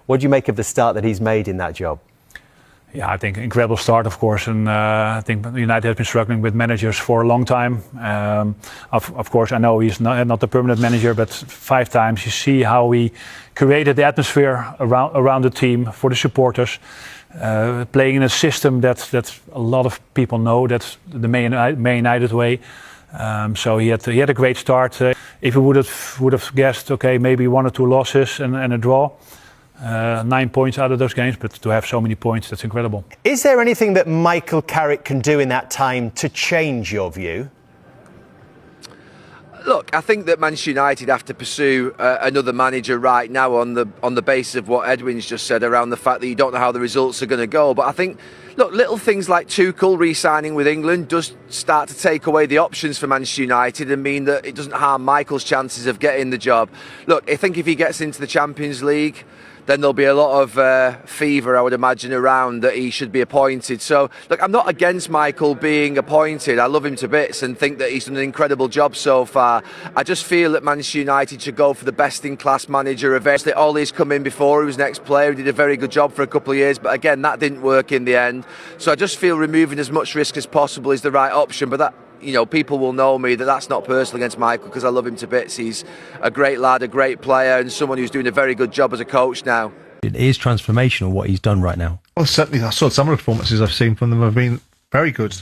What do you make of the start that he's made in that job? Yeah, I think incredible start, of course, and I think United has been struggling with managers for a long time. Of course, I know he's not the permanent manager, but 5 times you see how he created the atmosphere around the team for the supporters, playing in a system that a lot of people know, that's the Man United way. So he had a great start. If we would have guessed, okay, maybe 1 or 2 losses and a draw. 9 points out of those games, but to have so many points, that's incredible. Is there anything that Michael Carrick can do in that time to change your view? Look, I think that Manchester United have to pursue another manager right now on the basis of what Edwin's just said around the fact that you don't know how the results are going to go. But I think, look, little things like Tuchel re-signing with England does start to take away the options for Manchester United and mean that it doesn't harm Michael's chances of getting the job. Look, I think if he gets into the Champions League, then there'll be a lot of fever, I would imagine, around that he should be appointed. So, look, I'm not against Michael being appointed. I love him to bits and think that he's done an incredible job so far. I just feel that Manchester United should go for the best-in-class manager eventually. Ollie's come in before, he was an ex-player, he did a very good job for a couple of years, but again, that didn't work in the end. So I just feel removing as much risk as possible is the right option, but that, you know, people will know me that that's not personal against Michael because I love him to bits. He's a great lad, a great player, and someone who's doing a very good job as a coach now. It is transformational what he's done right now. Well, certainly I saw some of the performances I've seen from them have been very good.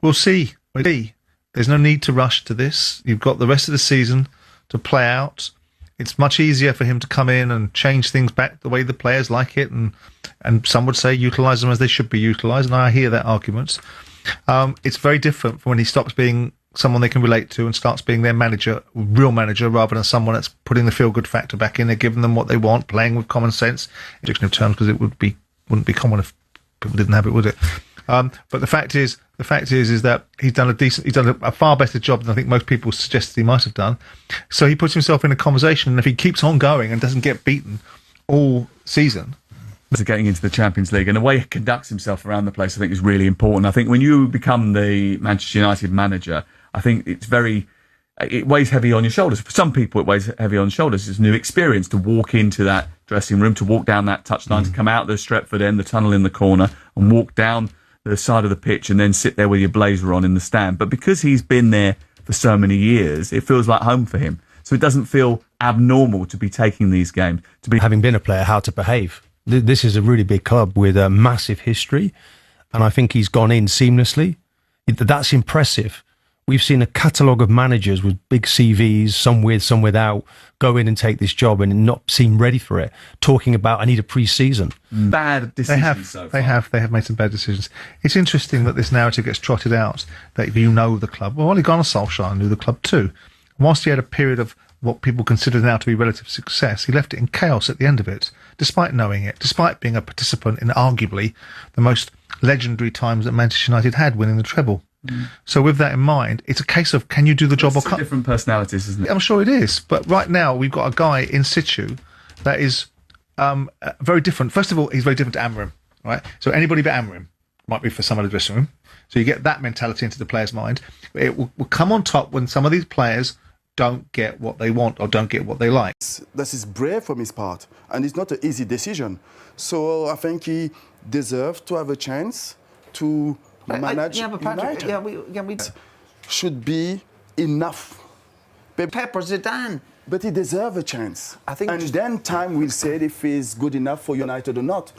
We'll see. There's no need to rush to this. You've got the rest of the season to play out. It's much easier for him to come in and change things back the way the players like it, and some would say utilise them as they should be utilised, and I hear that argument. It's very different from when he stops being someone they can relate to and starts being their manager, real manager, rather than someone that's putting the feel-good factor back in there, giving them what they want, playing with common sense, in dictionary terms, because it wouldn't be common if people didn't have it, would it? But the fact is that he's done a far better job than I think most people suggested he might have done. So he puts himself in a conversation, and if he keeps on going and doesn't get beaten all season, getting into the Champions League and the way he conducts himself around the place, I think is really important. I think when you become the Manchester United manager, I think it weighs heavy on your shoulders. For some people, it weighs heavy on shoulders. It's a new experience to walk into that dressing room, to walk down that touchline, to come out the Stretford end, the tunnel in the corner, and walk down the side of the pitch and then sit there with your blazer on in the stand. But because he's been there for so many years, it feels like home for him. So it doesn't feel abnormal to be taking these games. To be having been a player, how to behave. This is a really big club with a massive history, and I think he's gone in seamlessly. That's impressive. We've seen a catalogue of managers with big CVs, some with, some without, go in and take this job and not seem ready for it, talking about, I need a pre-season. Bad decisions They have made some bad decisions. It's interesting that this narrative gets trotted out, that if you know the club, well, Ole Gunnar Solskjaer knew the club too. Whilst he had a period of what people consider now to be relative success, he left it in chaos at the end of it, despite knowing it, despite being a participant in arguably the most legendary times that Manchester United had, winning the treble. So with that in mind, it's a case of, can you do the job or cut? Different personalities, isn't it? I'm sure it is. But right now, we've got a guy in situ that is very different. First of all, he's very different to Amorim, right? So anybody but Amorim might be for some other dressing room. So you get that mentality into the player's mind. It will come on top when some of these players don't get what they want or don't get what they like. This is brave from his part, and it's not an easy decision. So I think he deserves to have a chance to manage United. Should be enough. Pep or Zidane. But he deserves a chance. And then time will say if he's good enough for United or not.